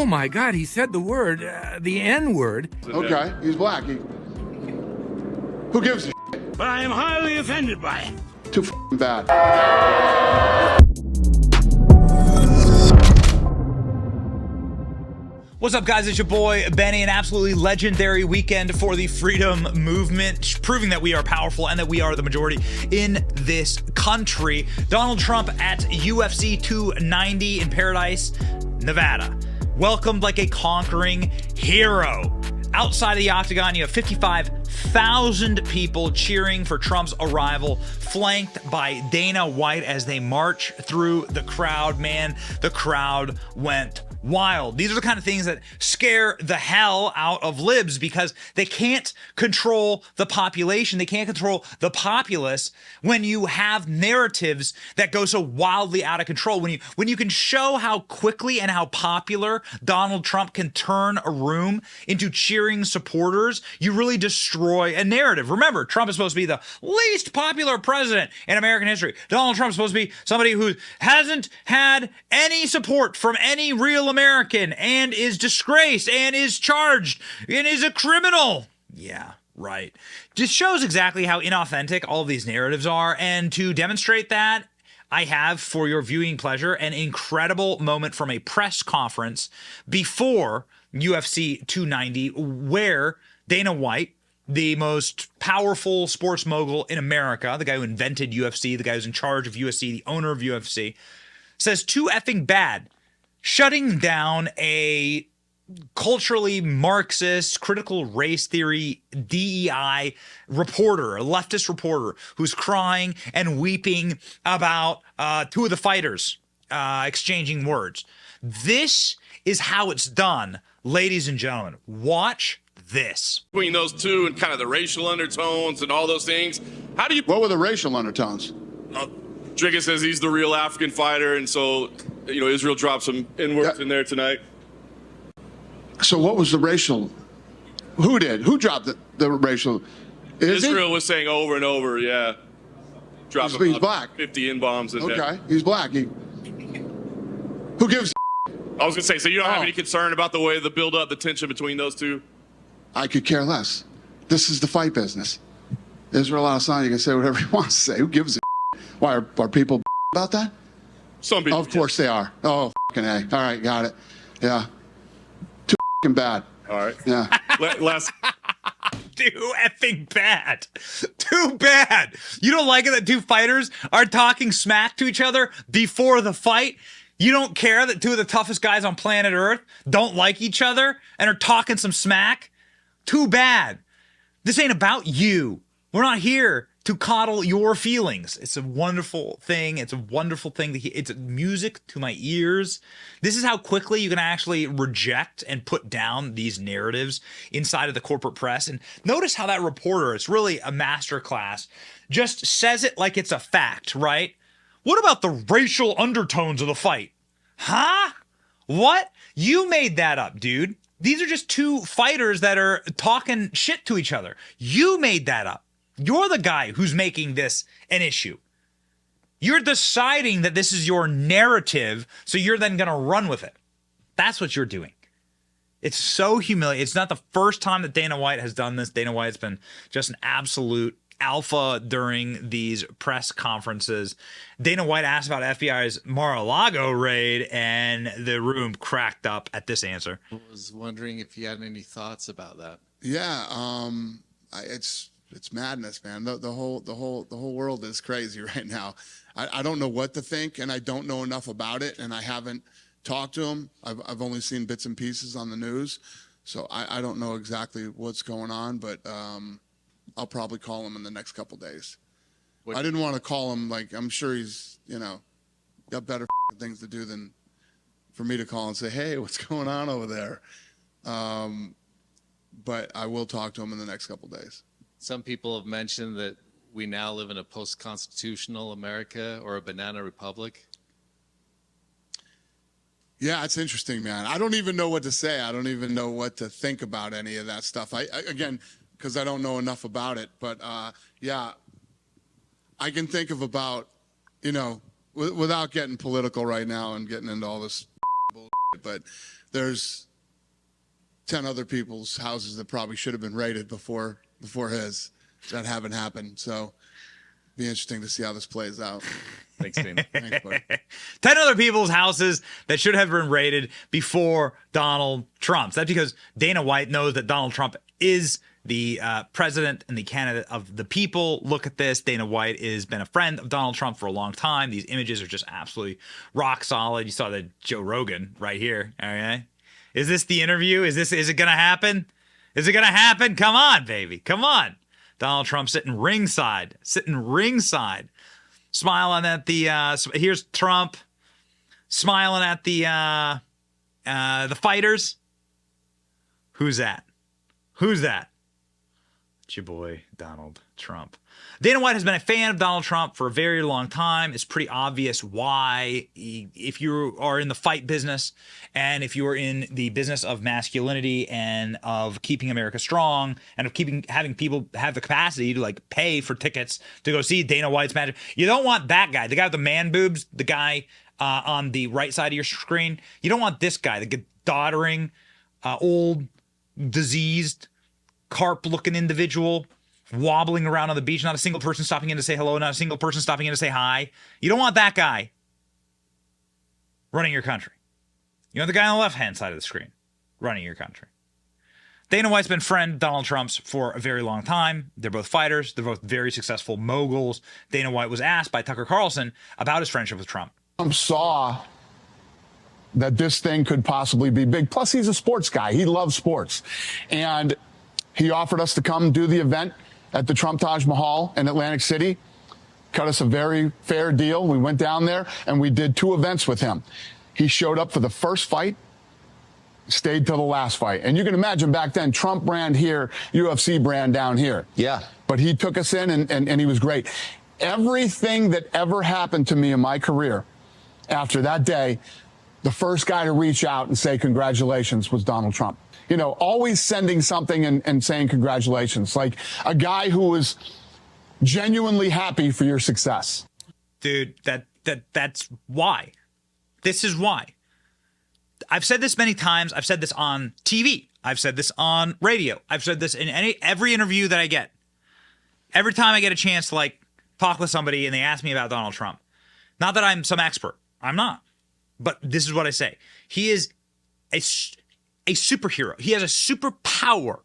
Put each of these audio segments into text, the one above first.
Oh my God, he said the word, the N word. Okay, he's black. Who gives a shit? But I am highly offended by it. Too f***ing bad. What's up, guys? It's your boy, Benny. An absolutely legendary weekend for the freedom movement, proving that we are powerful and that we are the majority in this country. Donald Trump at UFC 290 in Paradise, Nevada. Welcomed like a conquering hero. Outside of the octagon, you have 55,000 people cheering for Trump's arrival, flanked by Dana White as they march through the crowd. Man, the crowd went wild. These are the kind of things that scare the hell out of libs because they can't control the population. They can't control the populace when you have narratives that go so wildly out of control. When you can show how quickly and how popular Donald Trump can turn a room into cheering supporters, you really destroy a narrative. Remember, Trump is supposed to be the least popular president in American history. Donald Trump is supposed to be somebody who hasn't had any support from any real American and is disgraced and is charged and is a criminal. Yeah, right. Just shows exactly how inauthentic all of these narratives are. And to demonstrate that, I have, for your viewing pleasure, an incredible moment from a press conference before UFC 290 where Dana White, the most powerful sports mogul in America, the guy who invented UFC, the guy who's in charge of UFC, the owner of UFC, says too effing bad, shutting down a culturally Marxist, critical race theory, DEI reporter, a leftist reporter who's crying and weeping about two of the fighters exchanging words. This is how it's done, ladies and gentlemen. Watch this. Between those two and kind of the racial undertones and all those things, how do you... What were the racial undertones? Drigga says he's the real African fighter, and so, you know, Israel dropped some N-words in there tonight. So what was the racial? Who did? Who dropped the racial? Israel was saying over and over, yeah. Dropping he's black. 50 N-bombs in there. Okay, he's black. Who gives a... I was going to say, so you don't have any concern about the way the build-up, the tension between those two? I could care less. This is the fight business. Israel Adesanya, you can say whatever he wants to say. Who gives a... Why are people about that? Some people. Of course they are. Oh, fucking A. All right, got it. Yeah. Too fucking bad. All right. Yeah. Last. Too effing bad. Too bad. You don't like it that two fighters are talking smack to each other before the fight? You don't care that two of the toughest guys on planet Earth don't like each other and are talking some smack? Too bad. This ain't about you. We're not here to coddle your feelings. It's a wonderful thing. It's a wonderful thing. It's music to my ears. This is how quickly you can actually reject and put down these narratives inside of the corporate press. And notice how that reporter, it's really a masterclass, just says it like it's a fact, right? What about the racial undertones of the fight? Huh? What? You made that up, dude. These are just two fighters that are talking shit to each other. You made that up. You're the guy who's making this an issue. You're deciding that this is your narrative, so you're then going to run with it. That's what you're doing. It's so humiliating. It's not the first time that Dana White has done this. Dana White's been just an absolute alpha during these press conferences. Dana White asked about FBI's Mar-a-Lago raid, and the room cracked up at this answer. I was wondering if you had any thoughts about that. Yeah, it's madness, man. The whole world is crazy right now. I don't know what to think, and I don't know enough about it, and I haven't talked to him. I've only seen bits and pieces on the news, so I don't know exactly what's going on, but I'll probably call him in the next couple days. I didn't want to call him, like, I'm sure he's, got better things to do than for me to call and say, hey, what's going on over there? But I will talk to him in the next couple days. Some people have mentioned that we now live in a post-constitutional America or a banana republic. Yeah, it's interesting, man. I don't even know what to say. I don't even know what to think about any of that stuff. Again, because I don't know enough about it. But, yeah, I can think of about, without getting political right now and getting into all this bullshit, but there's 10 other people's houses that probably should have been raided before his that haven't happened. So be interesting to see how this plays out. Thanks, Dana. Thanks, buddy. 10 other people's houses that should have been raided before Donald Trump's. That's because Dana White knows that Donald Trump is the president and the candidate of the people. Look at this. Dana White has been a friend of Donald Trump for a long time. These images are just absolutely rock solid. You saw the Joe Rogan right here. Okay. Is this the interview? Is it going to happen? Is it going to happen? Come on, baby. Come on. Donald Trump sitting ringside, smiling at the, here's Trump smiling at the fighters. Who's that? It's your boy, Donald Trump. Dana White has been a fan of Donald Trump for a very long time. It's pretty obvious why. If you are in the fight business and if you are in the business of masculinity and of keeping America strong and of having people have the capacity to like pay for tickets to go see Dana White's match, you don't want that guy, the guy with the man boobs, the guy on the right side of your screen. You don't want this guy, the doddering, old, diseased, carp-looking individual wobbling around on the beach, not a single person stopping in to say hello, not a single person stopping in to say hi. You don't want that guy running your country. You want the guy on the left-hand side of the screen running your country. Dana White's been friend Donald Trump's for a very long time. They're both fighters. They're both very successful moguls. Dana White was asked by Tucker Carlson about his friendship with Trump. Trump saw that this thing could possibly be big. Plus, he's a sports guy. He loves sports. And he offered us to come do the event at the Trump Taj Mahal in Atlantic City. Cut us a very fair deal. We went down there and we did 2 events with him. He showed up for the first fight, stayed till the last fight. And you can imagine back then, Trump brand here, UFC brand down here. Yeah. But he took us in and he was great. Everything that ever happened to me in my career after that day, the first guy to reach out and say congratulations was Donald Trump. You know, always sending something and saying congratulations, like a guy who was genuinely happy for your success. Dude, that's why. This is why. I've said this many times. I've said this on TV. I've said this on radio. I've said this in every interview that I get. Every time I get a chance to like talk with somebody and they ask me about Donald Trump. Not that I'm some expert. I'm not. But this is what I say. He is a superhero. He has a superpower.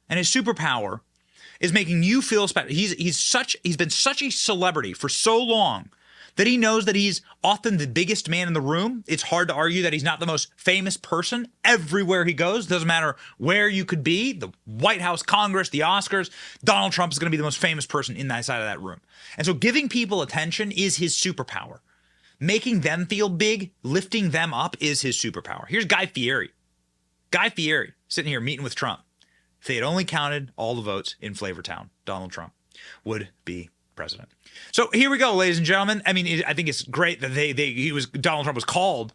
And his superpower is making you feel special. He's been such a celebrity for so long that he knows that he's often the biggest man in the room. It's hard to argue that he's not the most famous person everywhere he goes. Doesn't matter where you could be, the White House, Congress, the Oscars, Donald Trump is going to be the most famous person in that side of that room. And so giving people attention is his superpower. Making them feel big, lifting them up is his superpower. Here's Guy Fieri. Guy Fieri sitting here meeting with Trump. If they had only counted all the votes in Flavortown, Donald Trump would be president. So here we go, ladies and gentlemen. I mean, I think it's great that Donald Trump was called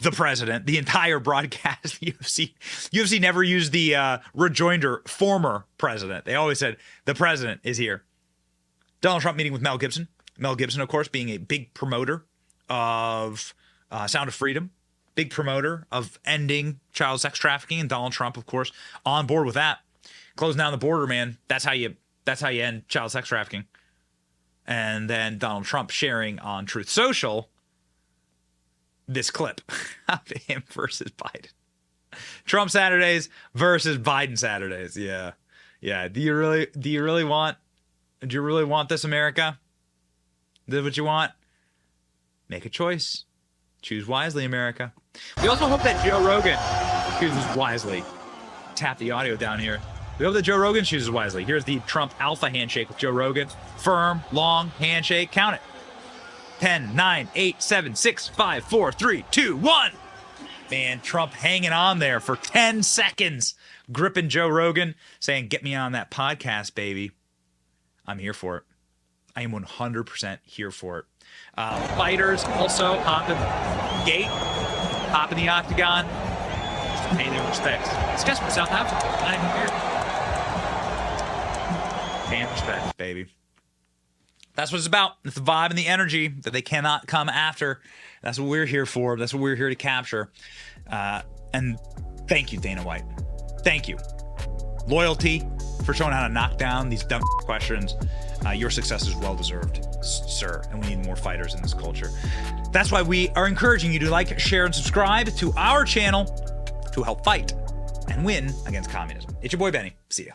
the president. The entire broadcast, UFC never used the rejoinder former president. They always said the president is here. Donald Trump meeting with Mel Gibson. Mel Gibson, of course, being a big promoter of Sound of Freedom. Big promoter of ending child sex trafficking, and Donald Trump, of course, on board with that. Closing down the border, man. That's how you end child sex trafficking. And then Donald Trump sharing on Truth Social this clip of him versus Biden. Trump Saturdays versus Biden Saturdays. Yeah. Do you really want this, America? This is what you want? Make a choice. Choose wisely, America. We also hope that Joe Rogan chooses wisely. Tap the audio down here. We hope that Joe Rogan chooses wisely. Here's the Trump alpha handshake with Joe Rogan. Firm, long handshake. Count it. 10, 9, 8, 7, 6, 5, 4, 3, 2, 1. Man, Trump hanging on there for 10 seconds. Gripping Joe Rogan, saying, get me on that podcast, baby. I'm here for it. I am 100% here for it. Fighters also hop in the gate, hop in the octagon, just pay their respects. This guy's from South Africa. I'm here. Paying respects, baby. That's what it's about. It's the vibe and the energy that they cannot come after. That's what we're here for. That's what we're here to capture. And thank you, Dana White. Thank you. Loyalty for showing how to knock down these dumb questions. Your success is well-deserved, sir, and we need more fighters in this culture. That's why we are encouraging you to like, share, and subscribe to our channel to help fight and win against communism. It's your boy, Benny. See ya.